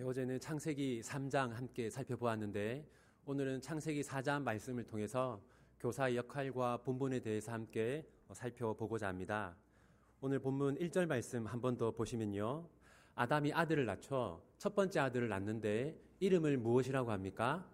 어제는 창세기 3장 함께 살펴보았는데 오늘은 창세기 4장 말씀을 통해서 교사의 역할과 본분에 대해서 함께 살펴보고자 합니다. 오늘 본문 1절 말씀 한 번 더 보시면요. 아담이 아들을 낳죠. 첫 번째 아들을 낳는데 이름을 무엇이라고 합니까?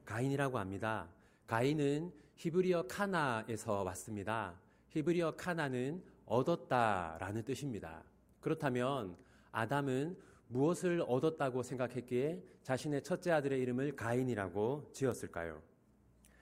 가인이라고 합니다. 가인은 히브리어 카나에서 왔습니다. 히브리어 카나는 얻었다라는 뜻입니다. 그렇다면 아담은 무엇을 얻었다고 생각했기에 자신의 첫째 아들의 이름을 가인이라고 지었을까요?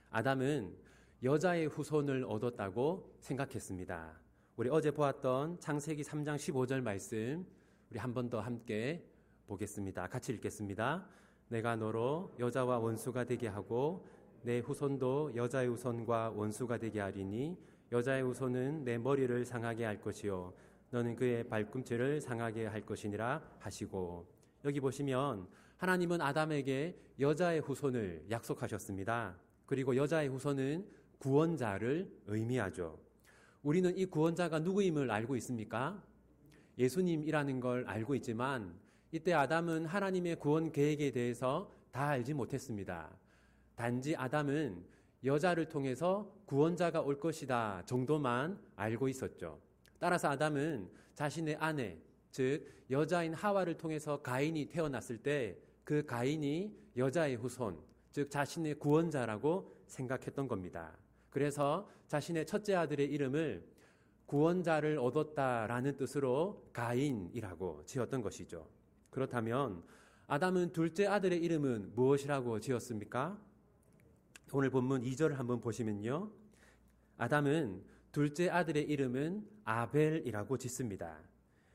아담은 여자의 후손을 얻었다고 생각했습니다. 우리 어제 보았던 창세기 3장 15절 말씀 우리 한 번 더 함께 보겠습니다. 같이 읽겠습니다. 내가 너로 여자와 원수가 되게 하고 내 후손도 여자의 후손과 원수가 되게 하리니 여자의 후손은 내 머리를 상하게 할 것이요 너는 그의 발꿈치를 상하게 할 것이니라 하시고, 여기 보시면 하나님은 아담에게 여자의 후손을 약속하셨습니다. 그리고 여자의 후손은 구원자를 의미하죠. 우리는 이 구원자가 누구임을 알고 있습니까? 예수님이라는 걸 알고 있지만 이때 아담은 하나님의 구원 계획에 대해서 다 알지 못했습니다. 단지 아담은 여자를 통해서 구원자가 올 것이다 정도만 알고 있었죠. 따라서 아담은 자신의 아내, 즉 여자인 하와를 통해서 가인이 태어났을 때 그 가인이 여자의 후손, 즉 자신의 구원자라고 생각했던 겁니다. 그래서 자신의 첫째 아들의 이름을 구원자를 얻었다라는 뜻으로 가인이라고 지었던 것이죠. 그렇다면 아담은 둘째 아들의 이름은 무엇이라고 지었습니까? 오늘 본문 2절을 한번 보시면요. 아담은 둘째 아들의 이름은 아벨이라고 짓습니다.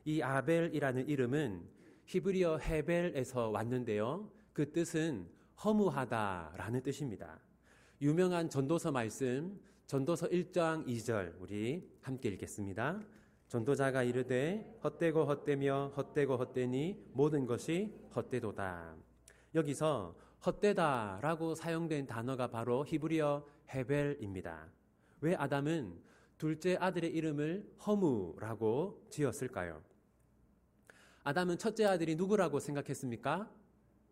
이 아벨이라는 이름은 히브리어 헤벨에서 왔는데요. 그 뜻은 허무하다라는 뜻입니다. 유명한 전도서 말씀, 전도서 1장 2절 우리 함께 읽겠습니다. 전도자가 이르되 헛되고 헛되며 헛되고 헛되니 모든 것이 헛되도다. 여기서 헛되다라고 사용된 단어가 바로 히브리어 헤벨입니다. 왜 아담은 둘째 아들의 이름을 허무라고 지었을까요? 아담은 첫째 아들이 누구라고 생각했습니까?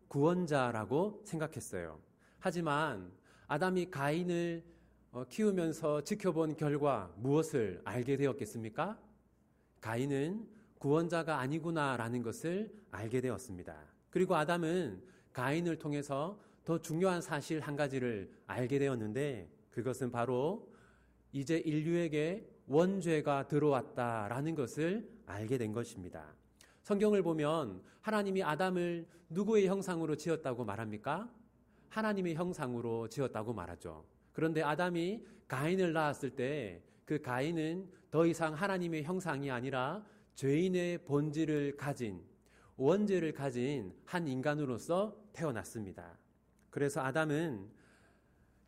구원자라고 생각했어요. 하지만 아담이 가인을 키우면서 지켜본 결과 무엇을 알게 되었겠습니까? 가인은 구원자가 아니구나라는 것을 알게 되었습니다. 그리고 아담은 가인을 통해서 더 중요한 사실 한 가지를 알게 되었는데 그것은 바로 이제 인류에게 원죄가 들어왔다라는 것을 알게 된 것입니다. 성경을 보면 하나님이 아담을 누구의 형상으로 지었다고 말합니까? 하나님의 형상으로 지었다고 말하죠. 그런데 아담이 가인을 낳았을 때 그 가인은 더 이상 하나님의 형상이 아니라 죄인의 본질을 가진, 원죄를 가진 한 인간으로서 태어났습니다. 그래서 아담은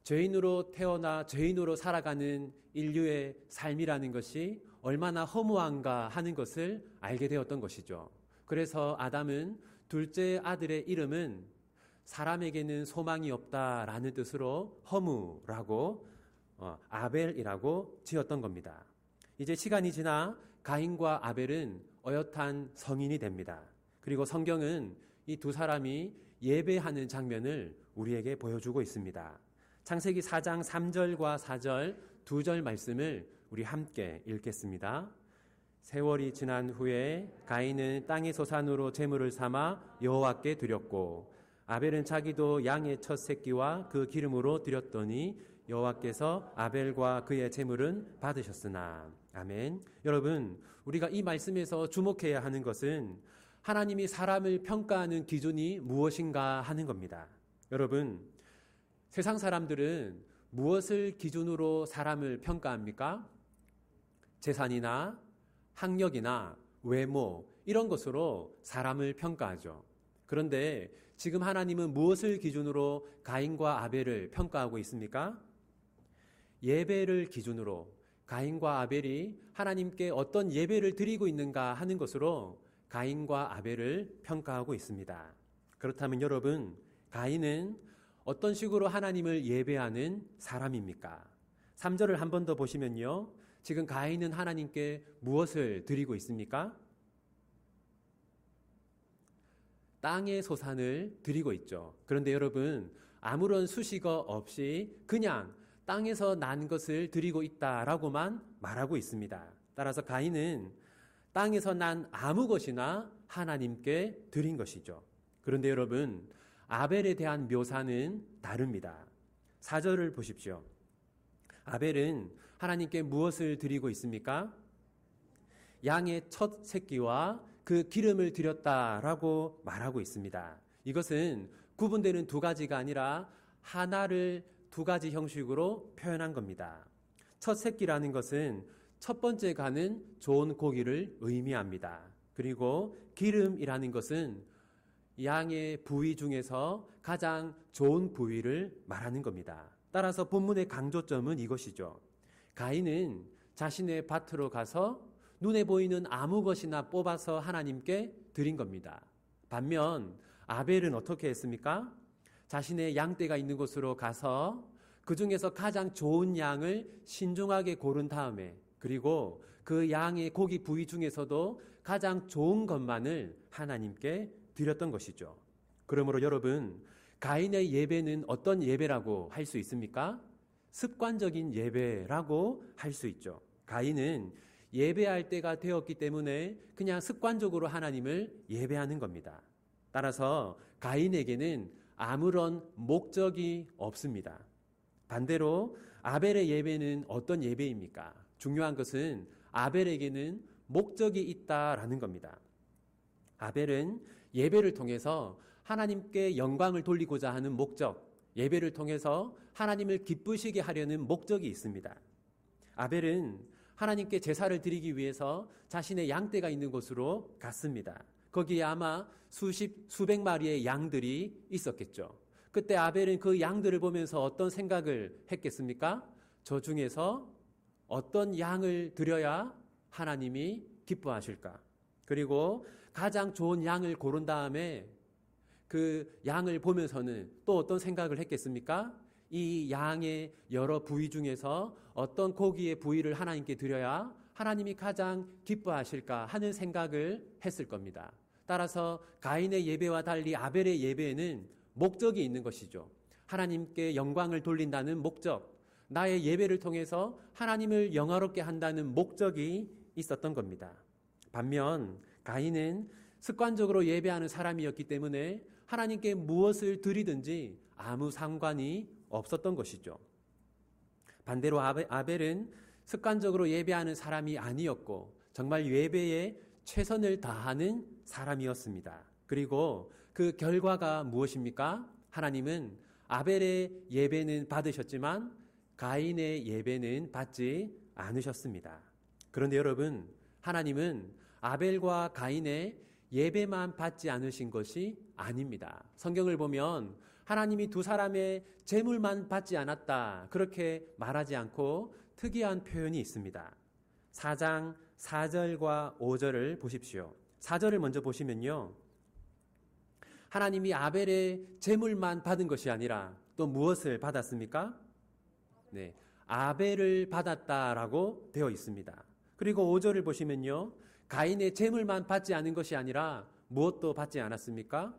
죄인으로 태어나 죄인으로 살아가는 인류의 삶이라는 것이 얼마나 허무한가 하는 것을 알게 되었던 것이죠. 그래서 아담은 둘째 아들의 이름은 사람에게는 소망이 없다라는 뜻으로 허무라고 아벨이라고 지었던 겁니다. 이제 시간이 지나 가인과 아벨은 어엿한 성인이 됩니다. 그리고 성경은 이 두 사람이 예배하는 장면을 우리에게 보여주고 있습니다. 창세기 4장 3절과 4절 2절 말씀을 우리 함께 읽겠습니다. 세월이 지난 후에 가인은 땅의 소산으로 제물을 삼아 여호와께 드렸고 아벨은 자기도 양의 첫 새끼와 그 기름으로 드렸더니 여호와께서 아벨과 그의 제물은 받으셨으나. 아멘. 여러분, 우리가 이 말씀에서 주목해야 하는 것은 하나님이 사람을 평가하는 기준이 무엇인가 하는 겁니다. 여러분, 세상 사람들은 무엇을 기준으로 사람을 평가합니까? 재산이나 학력이나 외모 이런 것으로 사람을 평가하죠. 그런데 지금 하나님은 무엇을 기준으로 가인과 아벨을 평가하고 있습니까? 예배를 기준으로 가인과 아벨이 하나님께 어떤 예배를 드리고 있는가 하는 것으로 가인과 아벨을 평가하고 있습니다. 그렇다면 여러분, 가인은 어떤 식으로 하나님을 예배하는 사람입니까? 3절을 한 번 더 보시면요. 지금 가인은 하나님께 무엇을 드리고 있습니까? 땅의 소산을 드리고 있죠. 그런데 여러분, 아무런 수식어 없이 그냥 땅에서 난 것을 드리고 있다라고만 말하고 있습니다. 따라서 가인은 땅에서 난 아무 것이나 하나님께 드린 것이죠. 그런데 여러분, 아벨에 대한 묘사는 다릅니다. 4절을 보십시오. 아벨은 하나님께 무엇을 드리고 있습니까? 양의 첫 새끼와 그 기름을 드렸다라고 말하고 있습니다. 이것은 구분되는 두 가지가 아니라 하나를 두 가지 형식으로 표현한 겁니다. 첫 새끼라는 것은 첫 번째 가는 좋은 고기를 의미합니다. 그리고 기름이라는 것은 양의 부위 중에서 가장 좋은 부위를 말하는 겁니다. 따라서 본문의 강조점은 이것이죠. 가인은 자신의 밭으로 가서 눈에 보이는 아무 것이나 뽑아서 하나님께 드린 겁니다. 반면 아벨은 어떻게 했습니까? 자신의 양떼가 있는 곳으로 가서 그 중에서 가장 좋은 양을 신중하게 고른 다음에 그리고 그 양의 고기 부위 중에서도 가장 좋은 것만을 하나님께 드렸던 것이죠. 그러므로 여러분, 가인의 예배는 어떤 예배라고 할 수 있습니까? 습관적인 예배라고 할 수 있죠. 가인은 예배할 때가 되었기 때문에 그냥 습관적으로 하나님을 예배하는 겁니다. 따라서 가인에게는 아무런 목적이 없습니다. 반대로 아벨의 예배는 어떤 예배입니까? 중요한 것은 아벨에게는 목적이 있다라는 겁니다. 아벨은 예배를 통해서 하나님께 영광을 돌리고자 하는 목적, 예배를 통해서 하나님을 기쁘시게 하려는 목적이 있습니다. 아벨은 하나님께 제사를 드리기 위해서 자신의 양떼가 있는 곳으로 갔습니다. 거기에 아마 수백 마리의 양들이 있었겠죠. 그때 아벨은 그 양들을 보면서 어떤 생각을 했겠습니까? 저 중에서 어떤 양을 드려야 하나님이 기뻐하실까? 그리고 가장 좋은 양을 고른 다음에 그 양을 보면서는 또 어떤 생각을 했겠습니까? 이 양의 여러 부위 중에서 어떤 고기의 부위를 하나님께 드려야 하나님이 가장 기뻐하실까 하는 생각을 했을 겁니다. 따라서 가인의 예배와 달리 아벨의 예배에는 목적이 있는 것이죠. 하나님께 영광을 돌린다는 목적, 나의 예배를 통해서 하나님을 영화롭게 한다는 목적이 있었던 겁니다. 반면 가인은 습관적으로 예배하는 사람이었기 때문에 하나님께 무엇을 드리든지 아무 상관이 없었던 것이죠. 반대로 아벨은 습관적으로 예배하는 사람이 아니었고 정말 예배에 최선을 다하는 사람이었습니다. 그리고 그 결과가 무엇입니까? 하나님은 아벨의 예배는 받으셨지만 가인의 예배는 받지 않으셨습니다. 그런데 여러분, 하나님은 아벨과 가인의 예배만 받지 않으신 것이 아닙니다. 성경을 보면 하나님이 두 사람의 제물만 받지 않았다, 그렇게 말하지 않고 특이한 표현이 있습니다. 4장 4절과 5절을 보십시오. 4절을 먼저 보시면요, 하나님이 아벨의 제물만 받은 것이 아니라 또 무엇을 받았습니까? 네, 아벨을 받았다라고 되어 있습니다. 그리고 5절을 보시면요, 가인의 제물만 받지 않은 것이 아니라 무엇도 받지 않았습니까?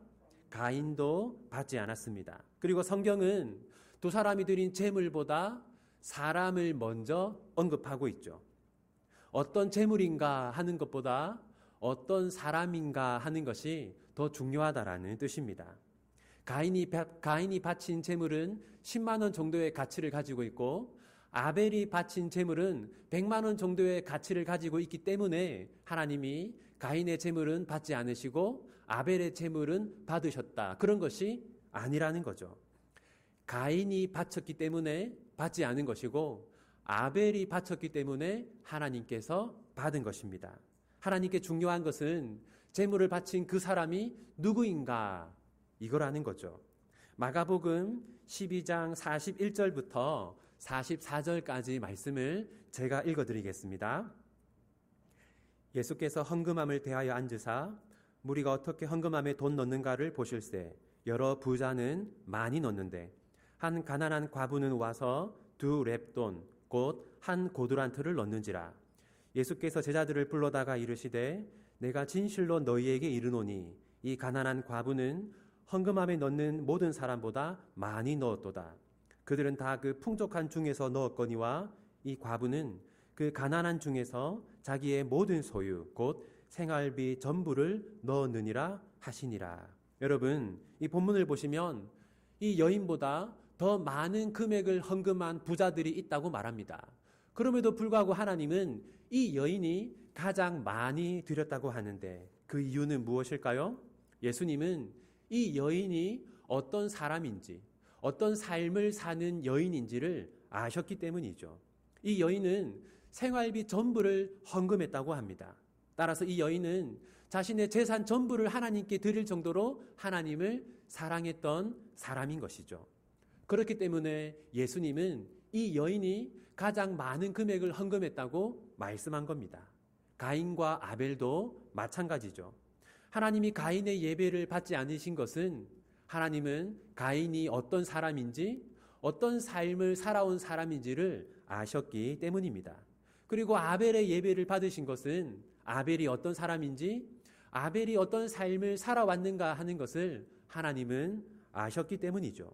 가인도 받지 않았습니다. 그리고 성경은 두 사람이 드린 제물보다 사람을 먼저 언급하고 있죠. 어떤 제물인가 하는 것보다 어떤 사람인가 하는 것이 더 중요하다라는 뜻입니다. 가인이 바친 제물은 10만 원 정도의 가치를 가지고 있고 아벨이 바친 제물은 100만 원 정도의 가치를 가지고 있기 때문에 하나님이 가인의 제물은 받지 않으시고 아벨의 제물은 받으셨다, 그런 것이 아니라는 거죠. 가인이 바쳤기 때문에 받지 않은 것이고 아벨이 바쳤기 때문에 하나님께서 받은 것입니다. 하나님께 중요한 것은 제물을 바친 그 사람이 누구인가, 이거라는 거죠. 마가복음 12장 41절부터 44절까지 말씀을 제가 읽어드리겠습니다. 예수께서 헌금함을 대하여 앉으사 무리가 어떻게 헌금함에 돈 넣는가를 보실세 여러 부자는 많이 넣는데 한 가난한 과부는 와서 2렙돈 곧 한 고두란트를 넣는지라. 예수께서 제자들을 불러다가 이르시되 내가 진실로 너희에게 이르노니 이 가난한 과부는 헌금함에 넣는 모든 사람보다 많이 넣었도다. 그들은 다 그 풍족한 중에서 넣었거니와 이 과부는 그 가난한 중에서 자기의 모든 소유 곧 생활비 전부를 넣었느니라 하시니라. 여러분, 이 본문을 보시면 이 여인보다 더 많은 금액을 헌금한 부자들이 있다고 말합니다. 그럼에도 불구하고 하나님은 이 여인이 가장 많이 드렸다고 하는데 그 이유는 무엇일까요? 예수님은 이 여인이 어떤 사람인지, 어떤 삶을 사는 여인인지를 아셨기 때문이죠. 이 여인은 생활비 전부를 헌금했다고 합니다. 따라서 이 여인은 자신의 재산 전부를 하나님께 드릴 정도로 하나님을 사랑했던 사람인 것이죠. 그렇기 때문에 예수님은 이 여인이 가장 많은 금액을 헌금했다고 말씀한 겁니다. 가인과 아벨도 마찬가지죠. 하나님이 가인의 예배를 받지 않으신 것은 하나님은 가인이 어떤 사람인지, 어떤 삶을 살아온 사람인지를 아셨기 때문입니다. 그리고 아벨의 예배를 받으신 것은 아벨이 어떤 사람인지, 아벨이 어떤 삶을 살아왔는가 하는 것을 하나님은 아셨기 때문이죠.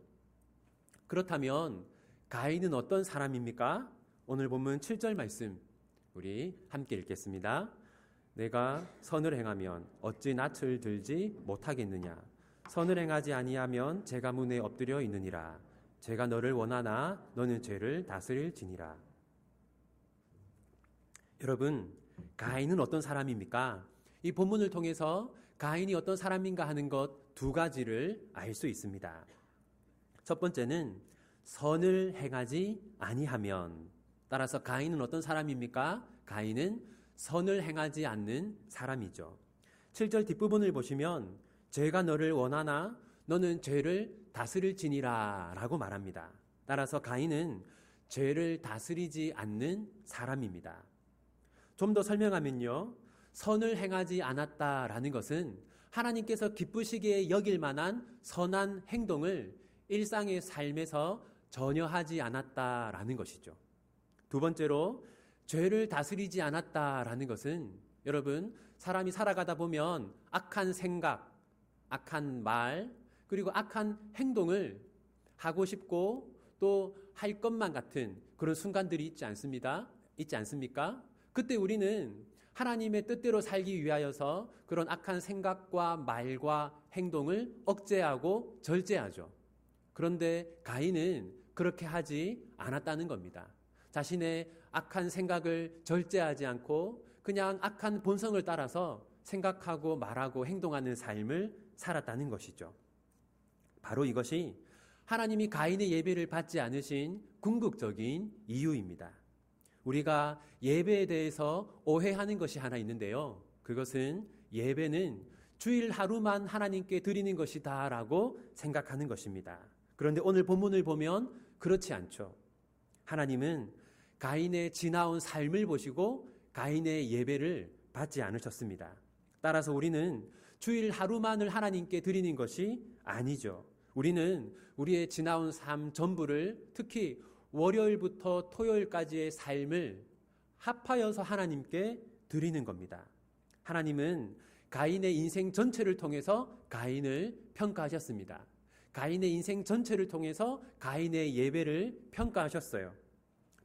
그렇다면 가인은 어떤 사람입니까? 오늘 본문 7절 말씀 우리 함께 읽겠습니다. 내가 선을 행하면 어찌 낯을 들지 못하겠느냐? 선을 행하지 아니하면 제가 문에 엎드려 있느니라. 제가 너를 원하나 너는 죄를 다스릴지니라. 여러분, 가인은 어떤 사람입니까? 이 본문을 통해서 가인이 어떤 사람인가 하는 것 두 가지를 알 수 있습니다. 첫 번째는 선을 행하지 아니하면, 따라서 가인은 어떤 사람입니까? 가인은 선을 행하지 않는 사람이죠. 7절 뒷부분을 보시면 죄가 너를 원하나 너는 죄를 다스릴지니라 라고 말합니다. 따라서 가인은 죄를 다스리지 않는 사람입니다. 좀 더 설명하면요, 선을 행하지 않았다라는 것은 하나님께서 기쁘시기에 여길 만한 선한 행동을 일상의 삶에서 전혀 하지 않았다라는 것이죠. 두 번째로 죄를 다스리지 않았다라는 것은 여러분, 사람이 살아가다 보면 악한 생각, 악한 말, 그리고 악한 행동을 하고 싶고 또 할 것만 같은 그런 순간들이 있지 않습니까? 그때 우리는 하나님의 뜻대로 살기 위하여서 그런 악한 생각과 말과 행동을 억제하고 절제하죠. 그런데 가인은 그렇게 하지 않았다는 겁니다. 자신의 악한 생각을 절제하지 않고 그냥 악한 본성을 따라서 생각하고 말하고 행동하는 삶을 살았다는 것이죠. 바로 이것이 하나님이 가인의 예배를 받지 않으신 궁극적인 이유입니다. 우리가 예배에 대해서 오해하는 것이 하나 있는데요. 그것은 예배는 주일 하루만 하나님께 드리는 것이다 라고 생각하는 것입니다. 그런데 오늘 본문을 보면 그렇지 않죠. 하나님은 가인의 지나온 삶을 보시고 가인의 예배를 받지 않으셨습니다. 따라서 우리는 주일 하루만을 하나님께 드리는 것이 아니죠. 우리는 우리의 지나온 삶 전부를, 특히 월요일부터 토요일까지의 삶을 합하여서 하나님께 드리는 겁니다. 하나님은 가인의 인생 전체를 통해서 가인을 평가하셨습니다. 가인의 인생 전체를 통해서 가인의 예배를 평가하셨어요.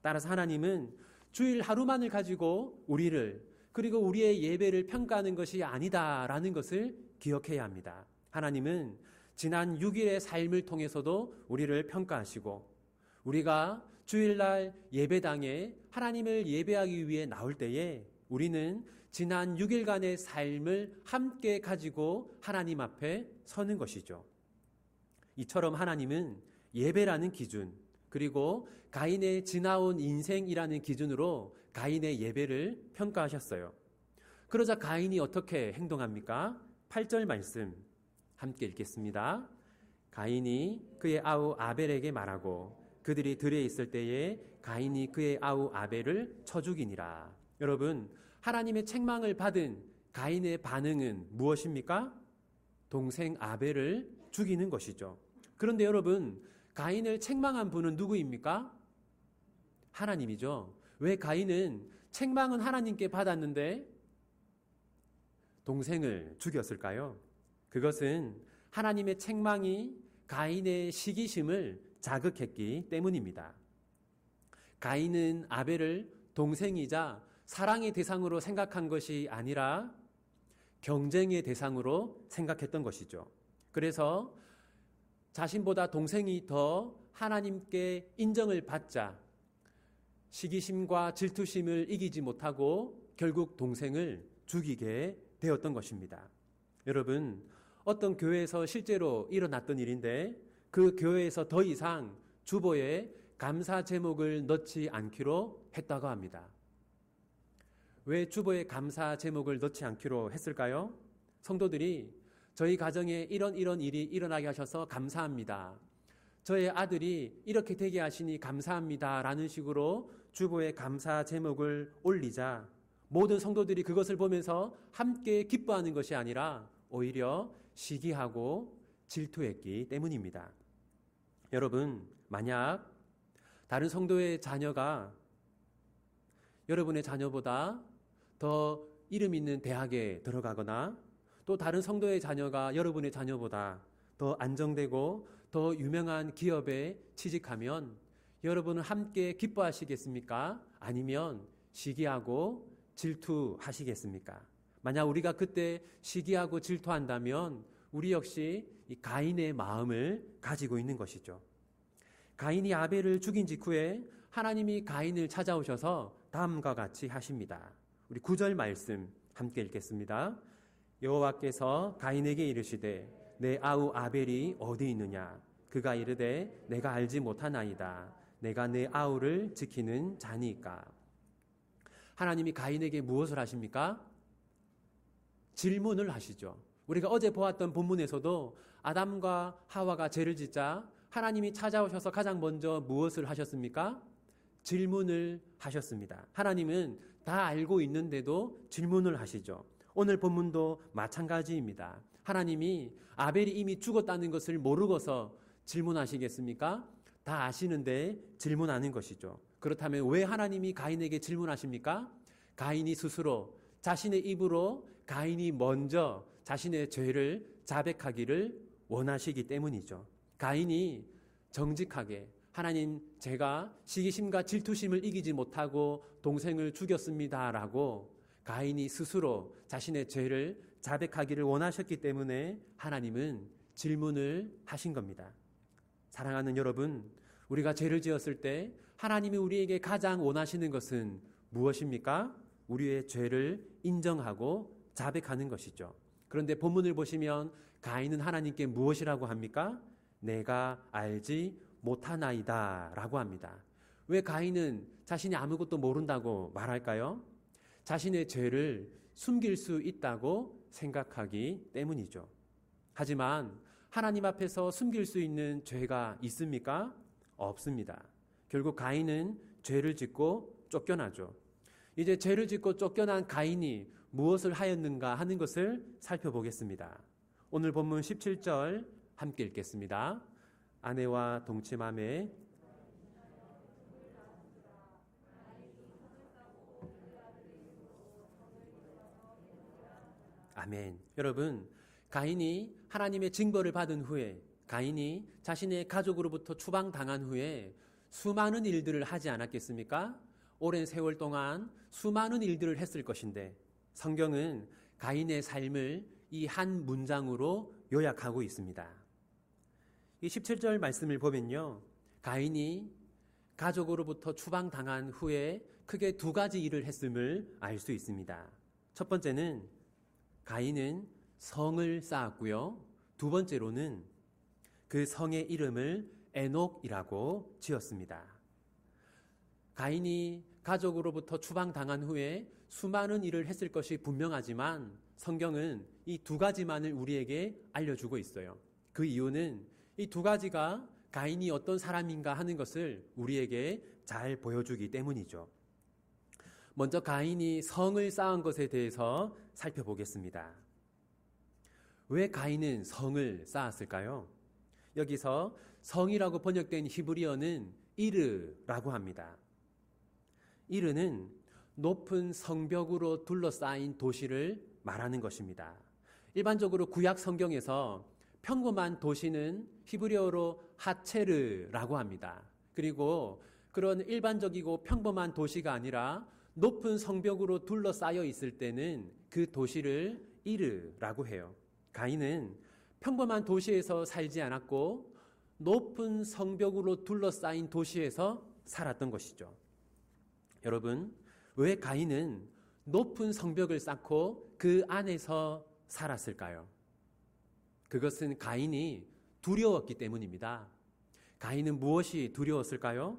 따라서 하나님은 주일 하루만을 가지고 우리를, 그리고 우리의 예배를 평가하는 것이 아니다라는 것을 기억해야 합니다. 하나님은 지난 6일의 삶을 통해서도 우리를 평가하시고, 우리가 주일날 예배당에 하나님을 예배하기 위해 나올 때에 우리는 지난 6일간의 삶을 함께 가지고 하나님 앞에 서는 것이죠. 이처럼 하나님은 예배라는 기준, 그리고 가인의 지나온 인생이라는 기준으로 가인의 예배를 평가하셨어요. 그러자 가인이 어떻게 행동합니까? 8절 말씀 함께 읽겠습니다. 가인이 그의 아우 아벨에게 말하고 그들이 들에 있을 때에 가인이 그의 아우 아벨을 쳐 죽이니라. 여러분, 하나님의 책망을 받은 가인의 반응은 무엇입니까? 동생 아벨을 죽이는 것이죠. 그런데 여러분, 가인을 책망한 분은 누구입니까? 하나님이죠. 왜 가인은 책망은 하나님께 받았는데 동생을 죽였을까요? 그것은 하나님의 책망이 가인의 시기심을 자극했기 때문입니다. 가인은 아벨을 동생이자 사랑의 대상으로 생각한 것이 아니라 경쟁의 대상으로 생각했던 것이죠. 그래서 자신보다 동생이 더 하나님께 인정을 받자 시기심과 질투심을 이기지 못하고 결국 동생을 죽이게 되었던 것입니다. 여러분, 어떤 교회에서 실제로 일어났던 일인데 그 교회에서 더 이상 주보에 감사 제목을 넣지 않기로 했다고 합니다. 왜 주보에 감사 제목을 넣지 않기로 했을까요? 성도들이 저희 가정에 이런 일이 일어나게 하셔서 감사합니다. 저의 아들이 이렇게 되게 하시니 감사합니다. 라는 식으로 주보에 감사 제목을 올리자 모든 성도들이 그것을 보면서 함께 기뻐하는 것이 아니라 오히려 시기하고 질투했기 때문입니다. 여러분, 만약 다른 성도의 자녀가 여러분의 자녀보다 더 이름 있는 대학에 들어가거나 또 다른 성도의 자녀가 여러분의 자녀보다 더 안정되고 더 유명한 기업에 취직하면 여러분은 함께 기뻐하시겠습니까? 아니면 시기하고 질투하시겠습니까? 만약 우리가 그때 시기하고 질투한다면 우리 역시 이 가인의 마음을 가지고 있는 것이죠. 가인이 아벨을 죽인 직후에 하나님이 가인을 찾아오셔서 다음과 같이 하십니다. 우리 9절 말씀 함께 읽겠습니다. 여호와께서 가인에게 이르시되 내 아우 아벨이 어디 있느냐? 그가 이르되 내가 알지 못하나이다. 내가 내 아우를 지키는 자니까. 하나님이 가인에게 무엇을 하십니까? 질문을 하시죠. 우리가 어제 보았던 본문에서도 아담과 하와가 죄를 짓자 하나님이 찾아오셔서 가장 먼저 무엇을 하셨습니까? 질문을 하셨습니다. 하나님은 다 알고 있는데도 질문을 하시죠. 오늘 본문도 마찬가지입니다. 하나님이 아벨이 이미 죽었다는 것을 모르고서 질문하시겠습니까? 다 아시는데 질문하는 것이죠. 그렇다면 왜 하나님이 가인에게 질문하십니까? 가인이 스스로 자신의 입으로 가인이 먼저 자신의 죄를 자백하기를 원하시기 때문이죠. 가인이 정직하게 하나님, 제가 시기심과 질투심을 이기지 못하고 동생을 죽였습니다라고 가인이 스스로 자신의 죄를 자백하기를 원하셨기 때문에 하나님은 질문을 하신 겁니다. 사랑하는 여러분, 우리가 죄를 지었을 때 하나님이 우리에게 가장 원하시는 것은 무엇입니까? 우리의 죄를 인정하고 자백하는 것이죠. 그런데 본문을 보시면 가인은 하나님께 무엇이라고 합니까? 내가 알지 못하나이다 라고 합니다. 왜 가인은 자신이 아무것도 모른다고 말할까요? 자신의 죄를 숨길 수 있다고 생각하기 때문이죠. 하지만 하나님 앞에서 숨길 수 있는 죄가 있습니까? 없습니다. 결국 가인은 죄를 짓고 쫓겨나죠. 이제 죄를 짓고 쫓겨난 가인이 무엇을 하였는가 하는 것을 살펴보겠습니다. 오늘 본문 17절 함께 읽겠습니다. 아내와 동침함에 아멘. 여러분, 가인이 하나님의 징벌을 받은 후에 가인이 자신의 가족으로부터 추방당한 후에 수많은 일들을 하지 않았겠습니까? 오랜 세월 동안 수많은 일들을 했을 것인데 성경은 가인의 삶을 이 한 문장으로 요약하고 있습니다. 이 17절 말씀을 보면요, 가인이 가족으로부터 추방당한 후에 크게 두 가지 일을 했음을 알 수 있습니다. 첫 번째는 가인은 성을 쌓았고요, 두 번째로는 그 성의 이름을 에녹이라고 지었습니다. 가인이 가족으로부터 추방당한 후에 수많은 일을 했을 것이 분명하지만 성경은 이 두 가지만을 우리에게 알려주고 있어요. 그 이유는 이 두 가지가 가인이 어떤 사람인가 하는 것을 우리에게 잘 보여주기 때문이죠. 먼저 가인이 성을 쌓은 것에 대해서 살펴보겠습니다. 왜 가인은 성을 쌓았을까요? 여기서 성이라고 번역된 히브리어는 이르라고 합니다. 이르는 높은 성벽으로 둘러싸인 도시를 말하는 것입니다. 일반적으로 구약 성경에서 평범한 도시는 히브리어로 하체르라고 합니다. 그리고 그런 일반적이고 평범한 도시가 아니라 높은 성벽으로 둘러싸여 있을 때는 그 도시를 이르라고 해요. 가인은 평범한 도시에서 살지 않았고 높은 성벽으로 둘러싸인 도시에서 살았던 것이죠. 여러분, 왜 가인은 높은 성벽을 쌓고 그 안에서 살았을까요? 그것은 가인이 두려웠기 때문입니다. 가인은 무엇이 두려웠을까요?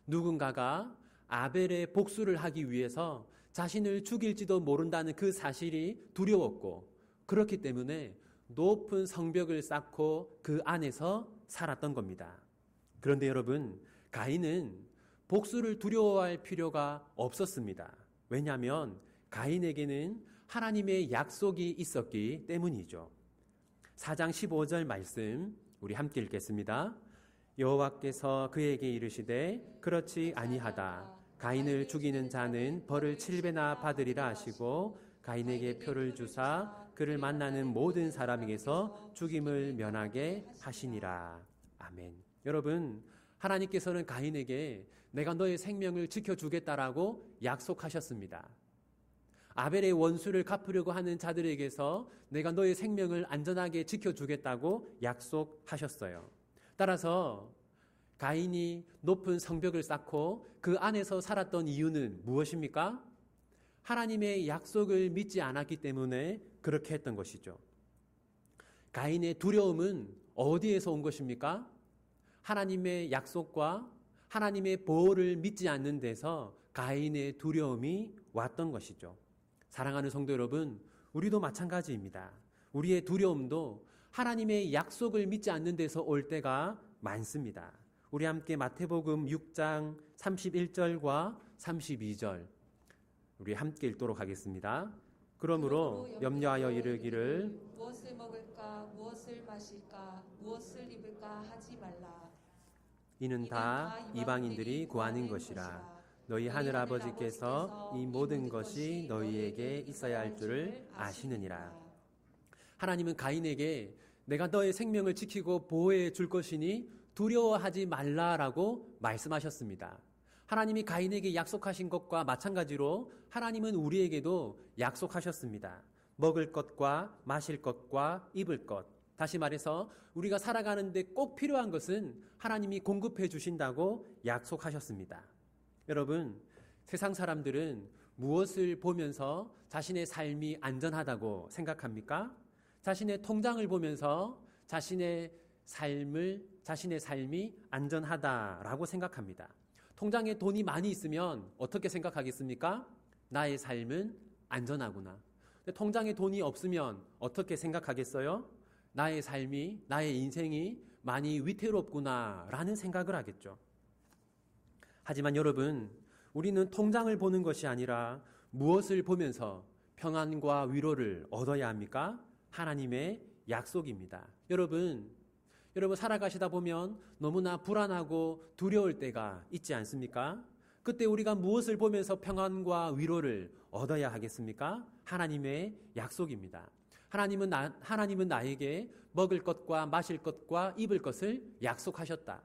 누군가가 아벨의 복수를 하기 위해서 자신을 죽일지도 모른다는 그 사실이 두려웠고, 그렇기 때문에 높은 성벽을 쌓고 그 안에서 살았던 겁니다. 그런데 여러분, 가인은 복수를 두려워할 필요가 없었습니다. 왜냐하면 가인에게는 하나님의 약속이 있었기 때문이죠. 4장 15절 말씀 우리 함께 읽겠습니다. 여호와께서 그에게 이르시되 그렇지 아니하다. 가인을 죽이는 자는 벌을 7배나 받으리라 하시고 가인에게 표를 주사 그를 만나는 모든 사람에게서 죽임을 면하게 하시니라. 아멘. 여러분, 하나님께서는 가인에게 내가 너의 생명을 지켜주겠다라고 약속하셨습니다. 아벨의 원수를 갚으려고 하는 자들에게서 내가 너의 생명을 안전하게 지켜주겠다고 약속하셨어요. 따라서 가인이 높은 성벽을 쌓고 그 안에서 살았던 이유는 무엇입니까? 하나님의 약속을 믿지 않았기 때문에 그렇게 했던 것이죠. 가인의 두려움은 어디에서 온 것입니까? 하나님의 약속과 하나님의 보호를 믿지 않는 데서 가인의 두려움이 왔던 것이죠. 사랑하는 성도 여러분, 우리도 마찬가지입니다. 우리의 두려움도 하나님의 약속을 믿지 않는 데서 올 때가 많습니다. 우리 함께 마태복음 6장 31절과 32절 우리 함께 읽도록 하겠습니다. 그러므로 염려하여 이르기를 무엇을 먹을까 무엇을 마실까 무엇을 입을까 하지 말라. 이는 다 이방인들이 구하는 것이라. 너희 하늘 아버지께서 이 모든 것이 너희에게 있어야 할 줄을 아시느니라. 하나님은 가인에게 내가 너의 생명을 지키고 보호해 줄 것이니 두려워하지 말라라고 말씀하셨습니다. 하나님이 가인에게 약속하신 것과 마찬가지로 하나님은 우리에게도 약속하셨습니다. 먹을 것과 마실 것과 입을 것. 다시 말해서 우리가 살아가는데 꼭 필요한 것은 하나님이 공급해 주신다고 약속하셨습니다. 여러분, 세상 사람들은 무엇을 보면서 자신의 삶이 안전하다고 생각합니까? 자신의 통장을 보면서 자신의 삶이 안전하다라고 생각합니다. 통장에 돈이 많이 있으면 어떻게 생각하겠습니까? 나의 삶은 안전하구나. 근데 통장에 돈이 없으면 어떻게 생각하겠어요? 나의 삶이, 나의 인생이 많이 위태롭구나라는 생각을 하겠죠. 하지만 여러분, 우리는 통장을 보는 것이 아니라 무엇을 보면서 평안과 위로를 얻어야 합니까? 하나님의 약속입니다. 여러분 살아가시다 보면 너무나 불안하고 두려울 때가 있지 않습니까? 그때 우리가 무엇을 보면서 평안과 위로를 얻어야 하겠습니까? 하나님의 약속입니다. 하나님은 나에게 먹을 것과 마실 것과 입을 것을 약속하셨다.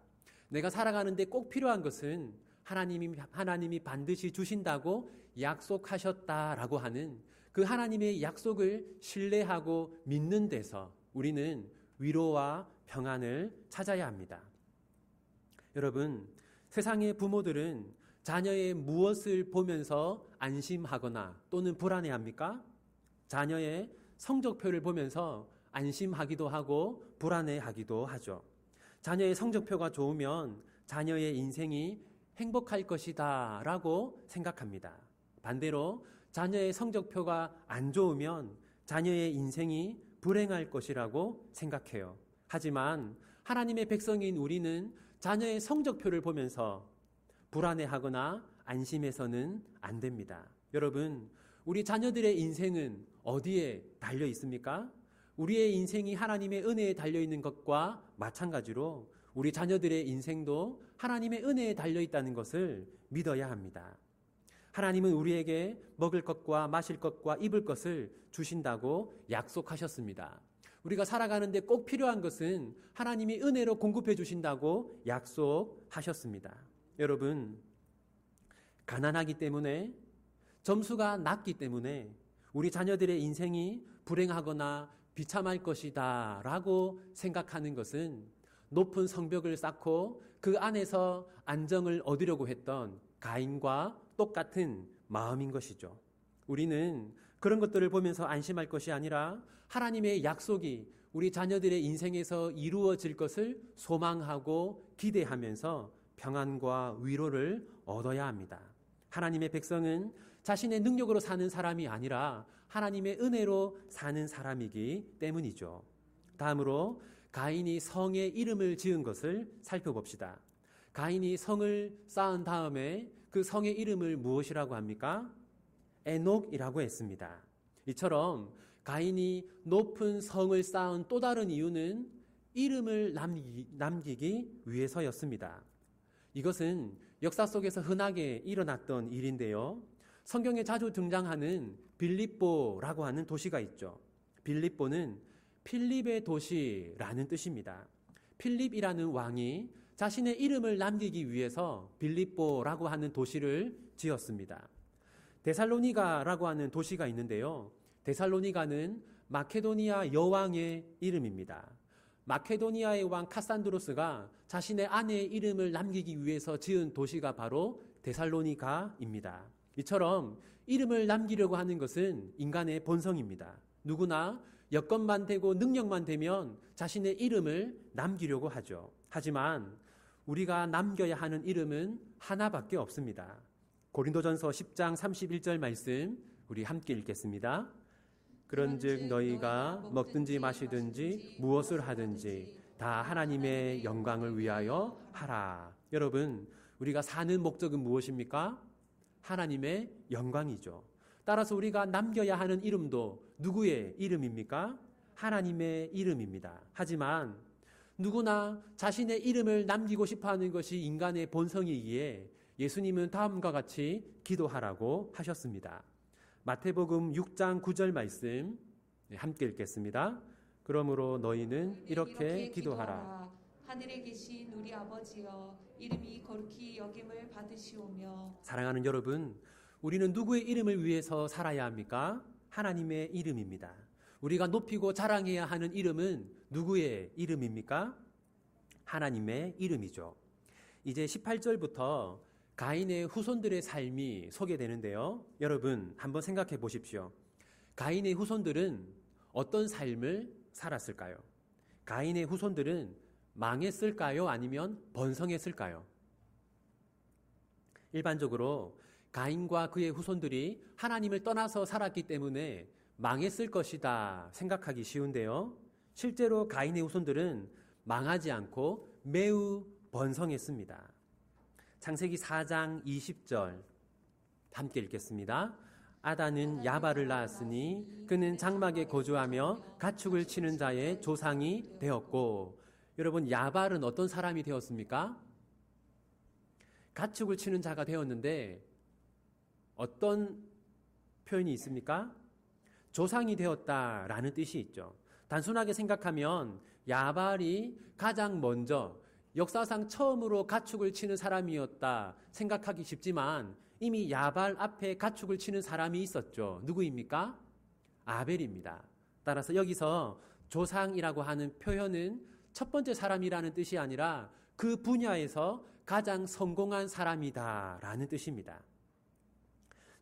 내가 살아가는데 꼭 필요한 것은 하나님이 반드시 주신다고 약속하셨다라고 하는 그 하나님의 약속을 신뢰하고 믿는 데서 우리는 위로와 평안을 찾아야 합니다. 여러분, 세상의 부모들은 자녀의 무엇을 보면서 안심하거나 또는 불안해합니까? 자녀의 성적표를 보면서 안심하기도 하고 불안해하기도 하죠. 자녀의 성적표가 좋으면 자녀의 인생이 행복할 것이다 라고 생각합니다. 반대로 자녀의 성적표가 안 좋으면 자녀의 인생이 불행할 것이라고 생각해요. 하지만 하나님의 백성인 우리는 자녀의 성적표를 보면서 불안해하거나 안심해서는 안 됩니다. 여러분, 우리 자녀들의 인생은 어디에 달려 있습니까? 우리의 인생이 하나님의 은혜에 달려 있는 것과 마찬가지로 우리 자녀들의 인생도 하나님의 은혜에 달려 있다는 것을 믿어야 합니다. 하나님은 우리에게 먹을 것과 마실 것과 입을 것을 주신다고 약속하셨습니다. 우리가 살아가는데 꼭 필요한 것은 하나님이 은혜로 공급해 주신다고 약속하셨습니다. 여러분, 가난하기 때문에, 점수가 낮기 때문에 우리 자녀들의 인생이 불행하거나 비참할 것이다 라고 생각하는 것은 높은 성벽을 쌓고 그 안에서 안정을 얻으려고 했던 가인과 똑같은 마음인 것이죠. 우리는 그런 것들을 보면서 안심할 것이 아니라 하나님의 약속이 우리 자녀들의 인생에서 이루어질 것을 소망하고 기대하면서 평안과 위로를 얻어야 합니다. 하나님의 백성은 자신의 능력으로 사는 사람이 아니라 하나님의 은혜로 사는 사람이기 때문이죠. 다음으로 가인이 성의 이름을 지은 것을 살펴봅시다. 가인이 성을 쌓은 다음에 그 성의 이름을 무엇이라고 합니까? 에녹이라고 했습니다. 이처럼 가인이 높은 성을 쌓은 또 다른 이유는 이름을 남기기 위해서였습니다. 이것은 역사 속에서 흔하게 일어났던 일인데요. 성경에 자주 등장하는 빌립보라고 하는 도시가 있죠. 빌립보는 필립의 도시라는 뜻입니다. 필립이라는 왕이 자신의 이름을 남기기 위해서 빌립보라고 하는 도시를 지었습니다. 데살로니가라고 하는 도시가 있는데요. 데살로니가는 마케도니아 여왕의 이름입니다. 마케도니아의 왕 카산드로스가 자신의 아내의 이름을 남기기 위해서 지은 도시가 바로 데살로니가입니다. 이처럼 이름을 남기려고 하는 것은 인간의 본성입니다. 누구나 여건만 되고 능력만 되면 자신의 이름을 남기려고 하죠. 하지만 우리가 남겨야 하는 이름은 하나밖에 없습니다. 고린도전서 10장 31절 말씀 우리 함께 읽겠습니다. 그런즉 너희가 먹든지 마시든지 무엇을 하든지 다 하나님의 영광을 위하여 하라. 여러분, 우리가 사는 목적은 무엇입니까? 하나님의 영광이죠. 따라서 우리가 남겨야 하는 이름도 누구의 이름입니까? 하나님의 이름입니다. 하지만 누구나 자신의 이름을 남기고 싶어하는 것이 인간의 본성이기에 예수님은 다음과 같이 기도하라고 하셨습니다. 마태복음 6장 9절 말씀 함께 읽겠습니다. 그러므로 너희는 이렇게 기도하라. 하늘에 계신 우리 아버지여, 이름이 거룩히 여김을 받으시오며. 사랑하는 여러분, 우리는 누구의 이름을 위해서 살아야 합니까? 하나님의 이름입니다. 우리가 높이고 자랑해야 하는 이름은 누구의 이름입니까? 하나님의 이름이죠. 이제 18절부터 가인의 후손들의 삶이 소개되는데요. 여러분, 한번 생각해 보십시오. 가인의 후손들은 어떤 삶을 살았을까요? 가인의 후손들은 망했을까요? 아니면 번성했을까요? 일반적으로 가인과 그의 후손들이 하나님을 떠나서 살았기 때문에 망했을 것이다 생각하기 쉬운데요. 실제로 가인의 후손들은 망하지 않고 매우 번성했습니다. 창세기 4장 20절 함께 읽겠습니다. 아단은 야발을 낳았으니 그는 장막에 거주하며 가축을 치는 자의 조상이 되었고. 여러분, 야발은 어떤 사람이 되었습니까? 가축을 치는 자가 되었는데 어떤 표현이 있습니까? 조상이 되었다라는 뜻이 있죠. 단순하게 생각하면 야발이 가장 먼저 역사상 처음으로 가축을 치는 사람이었다 생각하기 쉽지만 이미 야발 앞에 가축을 치는 사람이 있었죠. 누구입니까? 아벨입니다. 따라서 여기서 조상이라고 하는 표현은 첫 번째 사람이라는 뜻이 아니라 그 분야에서 가장 성공한 사람이다라는 뜻입니다.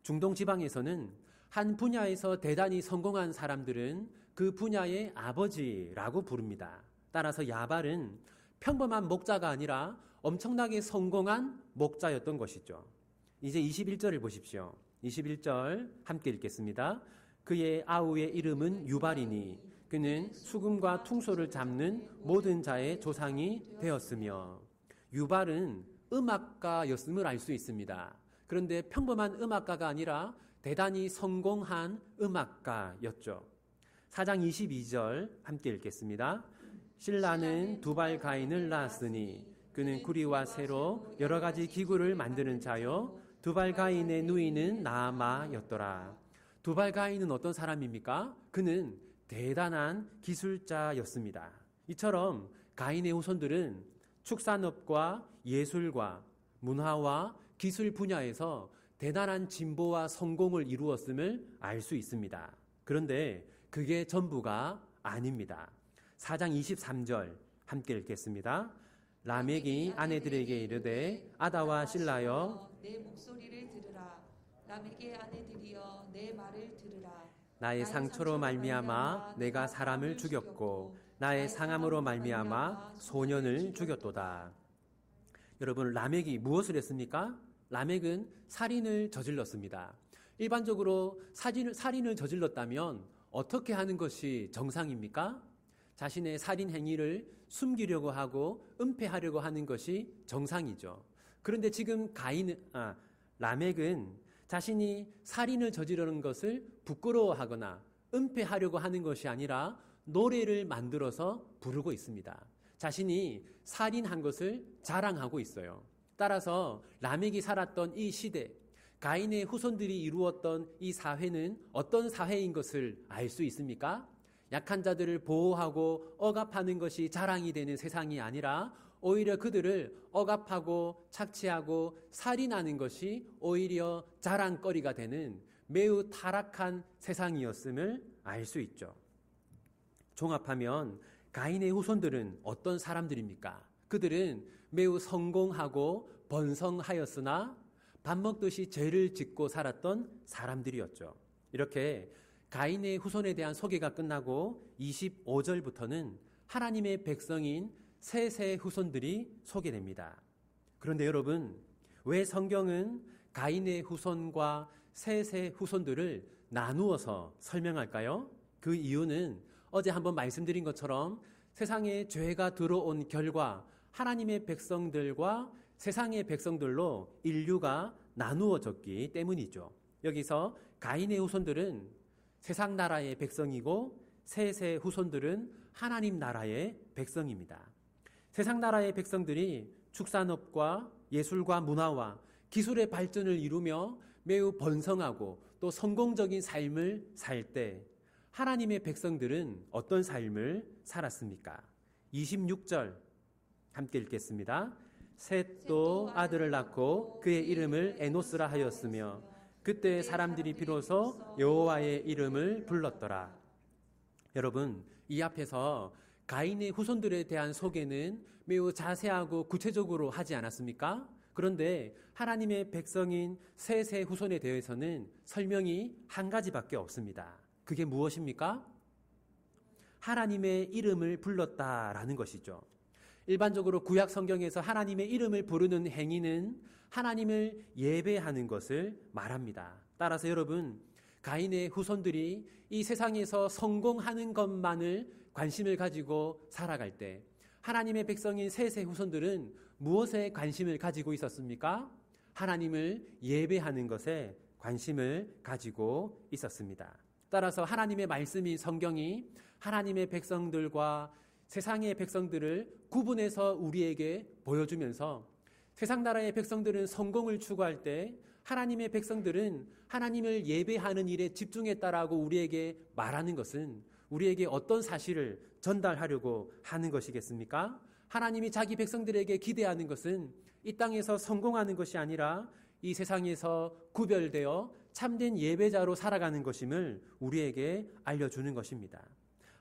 중동 지방에서는 한 분야에서 대단히 성공한 사람들은 그 분야의 아버지라고 부릅니다. 따라서 야발은 평범한 목자가 아니라 엄청나게 성공한 목자였던 것이죠. 이제 21절을 보십시오. 21절 함께 읽겠습니다. 그의 아우의 이름은 유발이니 그는 수금과 퉁소를 잡는 모든 자의 조상이 되었으며. 유발은 음악가였음을 알 수 있습니다. 그런데 평범한 음악가가 아니라 대단히 성공한 음악가였죠. 4장 22절 함께 읽겠습니다. 실라는 두발 가인을 낳았으니 그는 구리와 새로 여러 가지 기구를 만드는 자요 두발가인의 누이는 나아마였더라. 두발가인은 어떤 사람입니까? 그는 대단한 기술자였습니다. 이처럼 가인의 후손들은 축산업과 예술과 문화와 기술 분야에서 대단한 진보와 성공을 이루었음을 알 수 있습니다. 그런데 그게 전부가 아닙니다. 4장 23절 함께 읽겠습니다. 라멕이 아내들에게 이르되 아다와 실라여 내 목소리를 들으라. 라멕의 아내들이여 내 말을 들으라. 나의 상처로 말미암아 내가 사람을 죽였고 나의 상함으로 말미암아 소년을 죽였도다. 여러분, 라멕이 무엇을 했습니까? 라멕은 살인을 저질렀습니다. 일반적으로 살인을 저질렀다면 어떻게 하는 것이 정상입니까? 자신의 살인 행위를 숨기려고 하고 은폐하려고 하는 것이 정상이죠. 그런데 지금 라멕은 자신이 살인을 저지르는 것을 부끄러워하거나 은폐하려고 하는 것이 아니라 노래를 만들어서 부르고 있습니다. 자신이 살인한 것을 자랑하고 있어요. 따라서 라멕이 살았던 이 시대, 가인의 후손들이 이루었던 이 사회는 어떤 사회인 것을 알 수 있습니까? 약한 자들을 보호하고 억압하는 것이 자랑이 되는 세상이 아니라 오히려 그들을 억압하고 착취하고 살인하는 것이 오히려 자랑거리가 되는 매우 타락한 세상이었음을 알 수 있죠. 종합하면 가인의 후손들은 어떤 사람들입니까? 그들은 매우 성공하고 번성하였으나 밥 먹듯이 죄를 짓고 살았던 사람들이었죠. 이렇게 가인의 후손에 대한 소개가 끝나고 25절부터는 하나님의 백성인 셋의 후손들이 소개됩니다. 그런데 여러분, 왜 성경은 가인의 후손과 셋의 후손들을 나누어서 설명할까요? 그 이유는 어제 한번 말씀드린 것처럼 세상에 죄가 들어온 결과 하나님의 백성들과 세상의 백성들로 인류가 나누어졌기 때문이죠. 여기서 가인의 후손들은 세상 나라의 백성이고 셋의 후손들은 하나님 나라의 백성입니다. 세상 나라의 백성들이 축산업과 예술과 문화와 기술의 발전을 이루며 매우 번성하고 또 성공적인 삶을 살 때 하나님의 백성들은 어떤 삶을 살았습니까? 26절 함께 읽겠습니다. 셋도 아들을 낳고 그의 이름을 에노스라 하였으며 그때 사람들이 비로소 여호와의 이름을 불렀더라. 여러분, 이 앞에서 가인의 후손들에 대한 소개는 매우 자세하고 구체적으로 하지 않았습니까? 그런데 하나님의 백성인 셋의 후손에 대해서는 설명이 한 가지밖에 없습니다. 그게 무엇입니까? 하나님의 이름을 불렀다라는 것이죠. 일반적으로 구약 성경에서 하나님의 이름을 부르는 행위는 하나님을 예배하는 것을 말합니다. 따라서 여러분, 가인의 후손들이 이 세상에서 성공하는 것만을 관심을 가지고 살아갈 때 하나님의 백성인 셋의 후손들은 무엇에 관심을 가지고 있었습니까? 하나님을 예배하는 것에 관심을 가지고 있었습니다. 따라서 하나님의 말씀인 성경이 하나님의 백성들과 세상의 백성들을 구분해서 우리에게 보여주면서 세상 나라의 백성들은 성공을 추구할 때 하나님의 백성들은 하나님을 예배하는 일에 집중했다라고 우리에게 말하는 것은 우리에게 어떤 사실을 전달하려고 하는 것이겠습니까? 하나님이 자기 백성들에게 기대하는 것은 이 땅에서 성공하는 것이 아니라 이 세상에서 구별되어 참된 예배자로 살아가는 것임을 우리에게 알려주는 것입니다.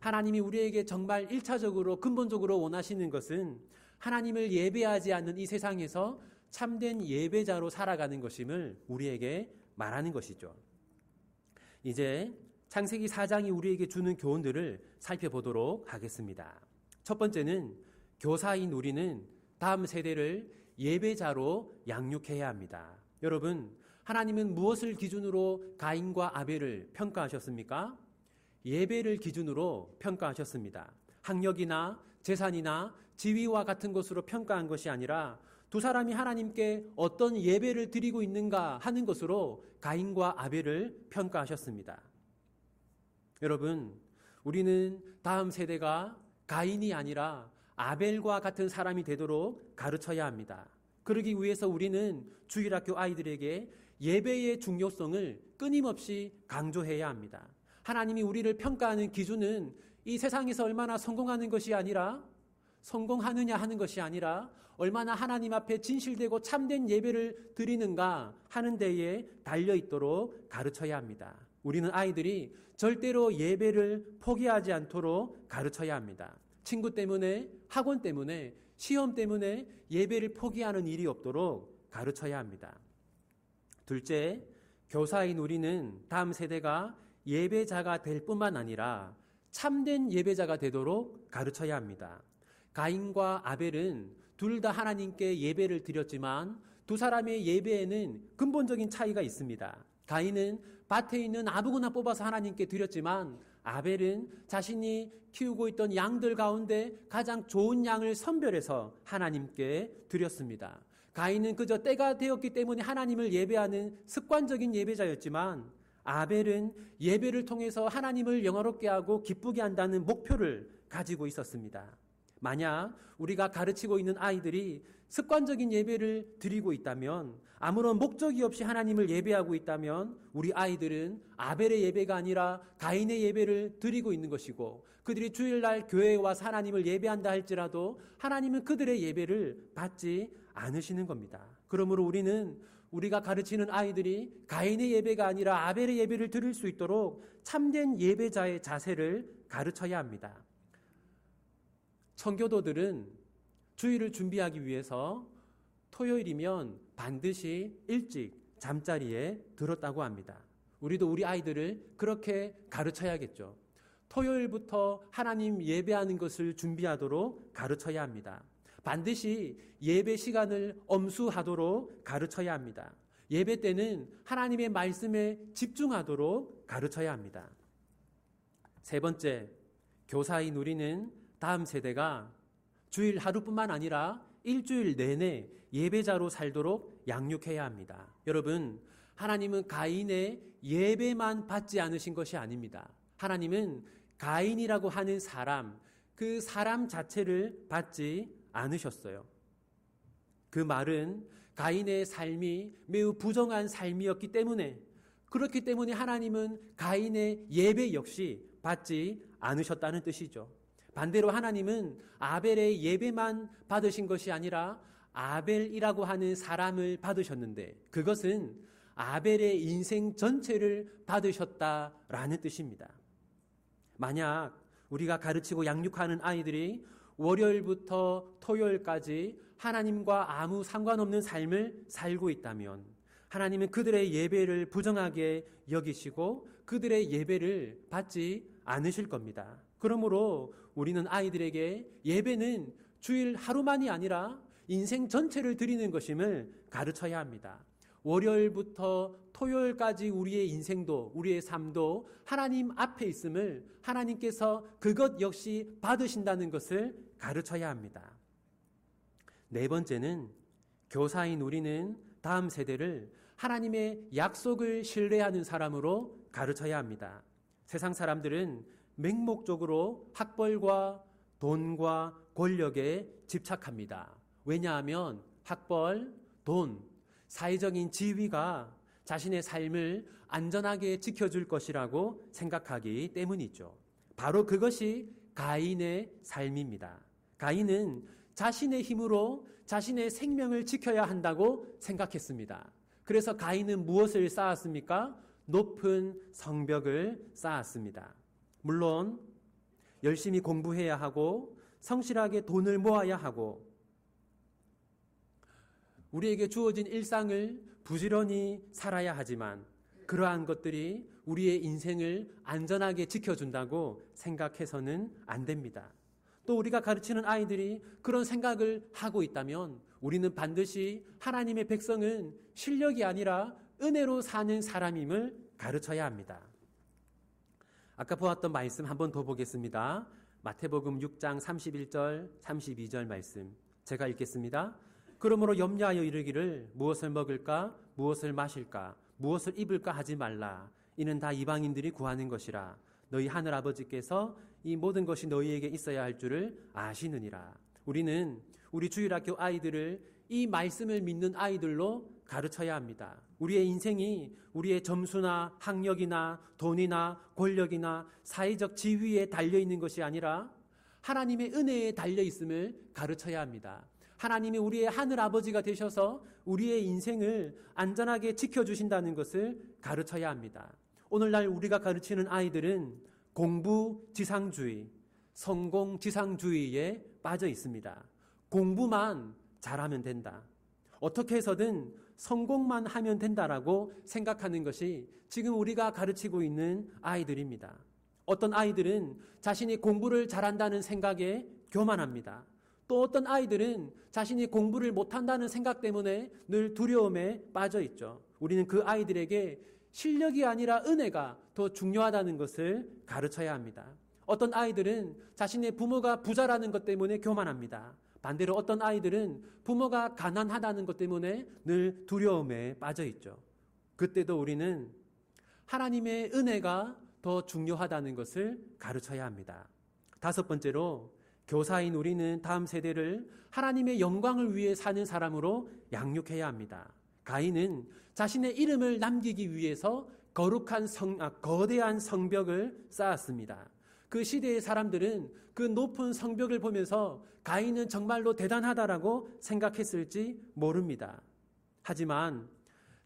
하나님이 우리에게 정말 1차적으로 근본적으로 원하시는 것은 하나님을 예배하지 않는 이 세상에서 참된 예배자로 살아가는 것임을 우리에게 말하는 것이죠. 이제 창세기 4장이 우리에게 주는 교훈들을 살펴보도록 하겠습니다. 첫 번째는 교사인 우리는 다음 세대를 예배자로 양육해야 합니다. 여러분, 하나님은 무엇을 기준으로 가인과 아벨을 평가하셨습니까? 예배를 기준으로 평가하셨습니다. 학력이나 재산이나 지위와 같은 것으로 평가한 것이 아니라 두 사람이 하나님께 어떤 예배를 드리고 있는가 하는 것으로 가인과 아벨을 평가하셨습니다. 여러분, 우리는 다음 세대가 가인이 아니라 아벨과 같은 사람이 되도록 가르쳐야 합니다. 그러기 위해서 우리는 주일학교 아이들에게 예배의 중요성을 끊임없이 강조해야 합니다. 하나님이 우리를 평가하는 기준은 이 세상에서 얼마나 성공하는 것이 아니라, 성공하느냐 하는 것이 아니라 얼마나 하나님 앞에 진실되고 참된 예배를 드리는가 하는 데에 달려있도록 가르쳐야 합니다. 우리는 아이들이 절대로 예배를 포기하지 않도록 가르쳐야 합니다. 친구 때문에, 학원 때문에, 시험 때문에 예배를 포기하는 일이 없도록 가르쳐야 합니다. 둘째, 교사인 우리는 다음 세대가 예배자가 될 뿐만 아니라 참된 예배자가 되도록 가르쳐야 합니다. 가인과 아벨은 둘 다 하나님께 예배를 드렸지만 두 사람의 예배에는 근본적인 차이가 있습니다. 가인은 밭에 있는 아무거나 뽑아서 하나님께 드렸지만 아벨은 자신이 키우고 있던 양들 가운데 가장 좋은 양을 선별해서 하나님께 드렸습니다. 가인은 그저 때가 되었기 때문에 하나님을 예배하는 습관적인 예배자였지만 아벨은 예배를 통해서 하나님을 영화롭게 하고 기쁘게 한다는 목표를 가지고 있었습니다. 만약 우리가 가르치고 있는 아이들이 습관적인 예배를 드리고 있다면, 아무런 목적이 없이 하나님을 예배하고 있다면 우리 아이들은 아벨의 예배가 아니라 가인의 예배를 드리고 있는 것이고, 그들이 주일날 교회에 와서 하나님을 예배한다 할지라도 하나님은 그들의 예배를 받지 않으시는 겁니다. 그러므로 우리가 가르치는 아이들이 가인의 예배가 아니라 아벨의 예배를 드릴 수 있도록 참된 예배자의 자세를 가르쳐야 합니다. 청교도들은 주일을 준비하기 위해서 토요일이면 반드시 일찍 잠자리에 들었다고 합니다. 우리도 우리 아이들을 그렇게 가르쳐야겠죠. 토요일부터 하나님 예배하는 것을 준비하도록 가르쳐야 합니다. 반드시 예배 시간을 엄수하도록 가르쳐야 합니다. 예배 때는 하나님의 말씀에 집중하도록 가르쳐야 합니다. 세 번째, 교사인 우리는 다음 세대가 주일 하루뿐만 아니라 일주일 내내 예배자로 살도록 양육해야 합니다. 여러분, 하나님은 가인의 예배만 받지 않으신 것이 아닙니다. 하나님은 가인이라고 하는 사람, 그 사람 자체를 받지 않으셨어요. 그 말은 가인의 삶이 매우 부정한 삶이었기 때문에, 그렇기 때문에 하나님은 가인의 예배 역시 받지 않으셨다는 뜻이죠. 반대로 하나님은 아벨의 예배만 받으신 것이 아니라 아벨이라고 하는 사람을 받으셨는데, 그것은 아벨의 인생 전체를 받으셨다라는 뜻입니다. 만약 우리가 가르치고 양육하는 아이들이 월요일부터 토요일까지 하나님과 아무 상관없는 삶을 살고 있다면 하나님은 그들의 예배를 부정하게 여기시고 그들의 예배를 받지 않으실 겁니다. 그러므로 우리는 아이들에게 예배는 주일 하루만이 아니라 인생 전체를 드리는 것임을 가르쳐야 합니다. 월요일부터 토요일까지 우리의 인생도, 우리의 삶도 하나님 앞에 있음을, 하나님께서 그것 역시 받으신다는 것을 가르쳐야 합니다. 네 번째는 교사인 우리는 다음 세대를 하나님의 약속을 신뢰하는 사람으로 가르쳐야 합니다. 세상 사람들은 맹목적으로 학벌과 돈과 권력에 집착합니다. 왜냐하면 학벌, 돈, 사회적인 지위가 자신의 삶을 안전하게 지켜줄 것이라고 생각하기 때문이죠. 바로 그것이 가인의 삶입니다. 가인은 자신의 힘으로 자신의 생명을 지켜야 한다고 생각했습니다. 그래서 가인은 무엇을 쌓았습니까? 높은 성벽을 쌓았습니다. 물론 열심히 공부해야 하고 성실하게 돈을 모아야 하고 우리에게 주어진 일상을 부지런히 살아야 하지만 그러한 것들이 우리의 인생을 안전하게 지켜준다고 생각해서는 안 됩니다. 또 우리가 가르치는 아이들이 그런 생각을 하고 있다면 우리는 반드시 하나님의 백성은 실력이 아니라 은혜로 사는 사람임을 가르쳐야 합니다. 아까 보았던 말씀 한 번 더 보겠습니다. 마태복음 6장 31절, 32절 말씀 제가 읽겠습니다. 그러므로 염려하여 이르기를 무엇을 먹을까, 무엇을 마실까, 무엇을 입을까 하지 말라. 이는 다 이방인들이 구하는 것이라. 너희 하늘 아버지께서 이 모든 것이 너희에게 있어야 할 줄을 아시느니라. 우리는 우리 주일학교 아이들을 이 말씀을 믿는 아이들로 가르쳐야 합니다. 우리의 인생이 우리의 점수나 학력이나 돈이나 권력이나 사회적 지위에 달려있는 것이 아니라 하나님의 은혜에 달려있음을 가르쳐야 합니다. 하나님이 우리의 하늘아버지가 되셔서 우리의 인생을 안전하게 지켜주신다는 것을 가르쳐야 합니다. 오늘날 우리가 가르치는 아이들은 공부지상주의, 성공지상주의에 빠져 있습니다. 공부만 잘하면 된다. 어떻게 해서든 성공만 하면 된다라고 생각하는 것이 지금 우리가 가르치고 있는 아이들입니다. 어떤 아이들은 자신이 공부를 잘한다는 생각에 교만합니다. 또 어떤 아이들은 자신이 공부를 못한다는 생각 때문에 늘 두려움에 빠져 있죠. 우리는 그 아이들에게 실력이 아니라 은혜가 더 중요하다는 것을 가르쳐야 합니다. 어떤 아이들은 자신의 부모가 부자라는 것 때문에 교만합니다. 반대로 어떤 아이들은 부모가 가난하다는 것 때문에 늘 두려움에 빠져 있죠. 그때도 우리는 하나님의 은혜가 더 중요하다는 것을 가르쳐야 합니다. 다섯 번째로 교사인 우리는 다음 세대를 하나님의 영광을 위해 사는 사람으로 양육해야 합니다. 가인은 자신의 이름을 남기기 위해서 거대한 성벽을 쌓았습니다. 그 시대의 사람들은 그 높은 성벽을 보면서 가인은 정말로 대단하다라고 생각했을지 모릅니다. 하지만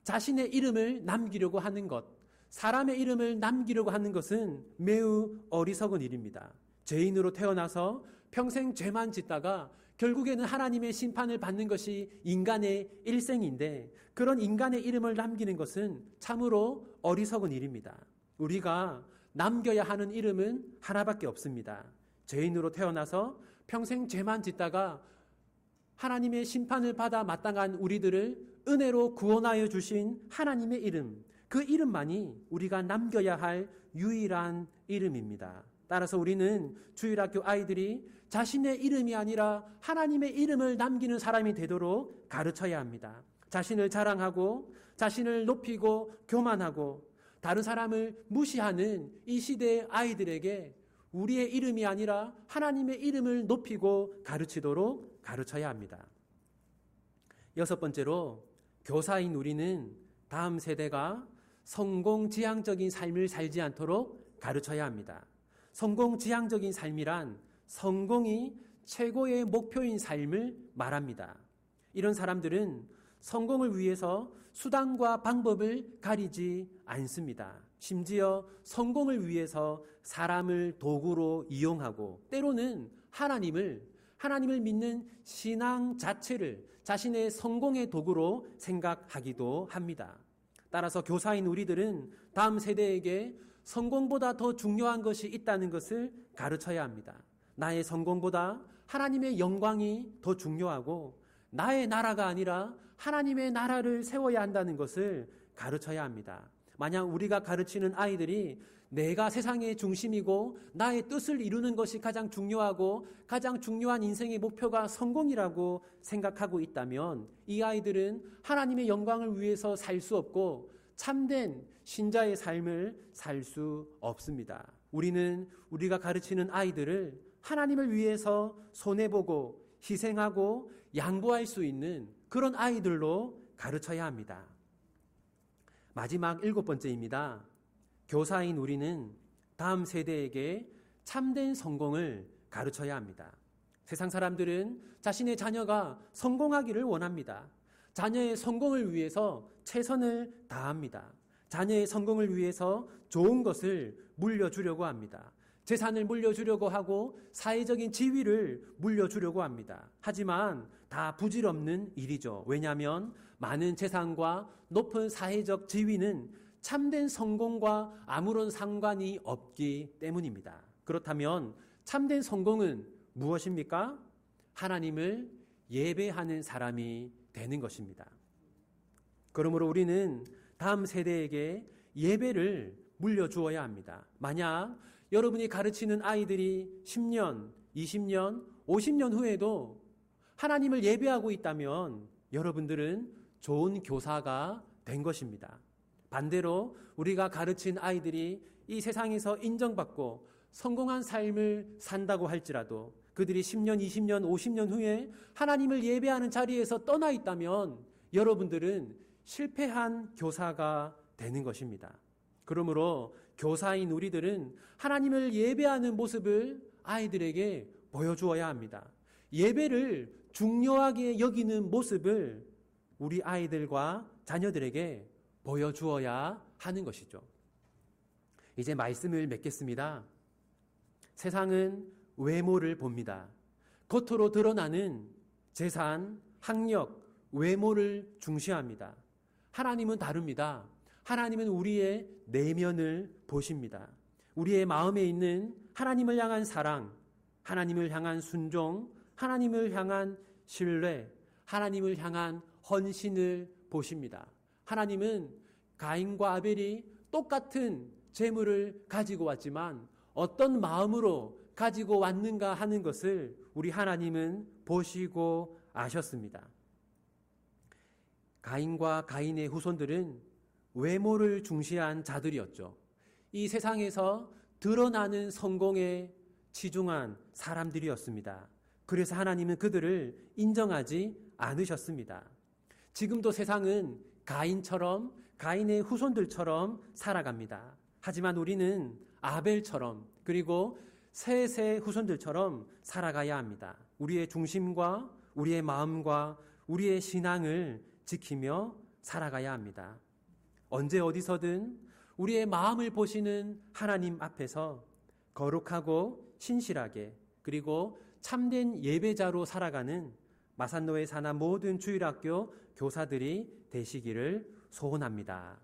자신의 이름을 남기려고 하는 것, 사람의 이름을 남기려고 하는 것은 매우 어리석은 일입니다. 죄인으로 태어나서 평생 죄만 짓다가 결국에는 하나님의 심판을 받는 것이 인간의 일생인데 그런 인간의 이름을 남기는 것은 참으로 어리석은 일입니다. 우리가 남겨야 하는 이름은 하나밖에 없습니다. 죄인으로 태어나서 평생 죄만 짓다가 하나님의 심판을 받아 마땅한 우리들을 은혜로 구원하여 주신 하나님의 이름, 그 이름만이 우리가 남겨야 할 유일한 이름입니다. 따라서 우리는 주일학교 아이들이 자신의 이름이 아니라 하나님의 이름을 남기는 사람이 되도록 가르쳐야 합니다. 자신을 자랑하고 자신을 높이고 교만하고 다른 사람을 무시하는 이 시대의 아이들에게 우리의 이름이 아니라 하나님의 이름을 높이고 가르치도록 가르쳐야 합니다. 여섯 번째로 교사인 우리는 다음 세대가 성공지향적인 삶을 살지 않도록 가르쳐야 합니다. 성공지향적인 삶이란 성공이 최고의 목표인 삶을 말합니다. 이런 사람들은 성공을 위해서 수단과 방법을 가리지 않습니다. 심지어 성공을 위해서 사람을 도구로 이용하고 때로는 하나님을 믿는 신앙 자체를 자신의 성공의 도구로 생각하기도 합니다. 따라서 교사인 우리들은 다음 세대에게 성공보다 더 중요한 것이 있다는 것을 가르쳐야 합니다. 나의 성공보다 하나님의 영광이 더 중요하고 나의 나라가 아니라 하나님의 나라를 세워야 한다는 것을 가르쳐야 합니다. 만약 우리가 가르치는 아이들이 내가 세상의 중심이고 나의 뜻을 이루는 것이 가장 중요하고 가장 중요한 인생의 목표가 성공이라고 생각하고 있다면 이 아이들은 하나님의 영광을 위해서 살 수 없고 참된 신자의 삶을 살 수 없습니다. 우리는 우리가 가르치는 아이들을 하나님을 위해서 손해보고 희생하고 양보할 수 있는 그런 아이들로 가르쳐야 합니다. 마지막 일곱 번째입니다. 교사인 우리는 다음 세대에게 참된 성공을 가르쳐야 합니다. 세상 사람들은 자신의 자녀가 성공하기를 원합니다. 자녀의 성공을 위해서 최선을 다합니다. 자녀의 성공을 위해서 좋은 것을 물려주려고 합니다. 재산을 물려주려고 하고 사회적인 지위를 물려주려고 합니다. 하지만 다 부질없는 일이죠. 왜냐하면 많은 재산과 높은 사회적 지위는 참된 성공과 아무런 상관이 없기 때문입니다. 그렇다면 참된 성공은 무엇입니까? 하나님을 예배하는 사람이 되는 것입니다. 그러므로 우리는 다음 세대에게 예배를 물려주어야 합니다. 만약 여러분이 가르치는 아이들이 10년, 20년, 50년 후에도 하나님을 예배하고 있다면 여러분들은 좋은 교사가 된 것입니다. 반대로 우리가 가르친 아이들이 이 세상에서 인정받고 성공한 삶을 산다고 할지라도 그들이 10년, 20년, 50년 후에 하나님을 예배하는 자리에서 떠나 있다면 여러분들은 실패한 교사가 되는 것입니다. 그러므로 교사인 우리들은 하나님을 예배하는 모습을 아이들에게 보여주어야 합니다. 예배를 중요하게 여기는 모습을 우리 아이들과 자녀들에게 보여주어야 하는 것이죠. 이제 말씀을 맺겠습니다. 세상은 외모를 봅니다. 겉으로 드러나는 재산, 학력, 외모를 중시합니다. 하나님은 다릅니다. 하나님은 우리의 내면을 보십니다. 우리의 마음에 있는 하나님을 향한 사랑, 하나님을 향한 순종, 하나님을 향한 신뢰, 하나님을 향한 헌신을 보십니다. 하나님은 가인과 아벨이 똑같은 재물을 가지고 왔지만 어떤 마음으로 가지고 왔는가 하는 것을 우리 하나님은 보시고 아셨습니다. 가인과 가인의 후손들은 외모를 중시한 자들이었죠. 이 세상에서 드러나는 성공에 치중한 사람들이었습니다. 그래서 하나님은 그들을 인정하지 않으셨습니다. 지금도 세상은 가인처럼, 가인의 후손들처럼 살아갑니다. 하지만 우리는 아벨처럼, 그리고 셋의 후손들처럼 살아가야 합니다. 우리의 중심과 우리의 마음과 우리의 신앙을 지키며 살아가야 합니다. 언제 어디서든 우리의 마음을 보시는 하나님 앞에서 거룩하고 신실하게, 그리고 참된 예배자로 살아가는 마산노에 사는 모든 주일학교 교사들이 되시기를 소원합니다.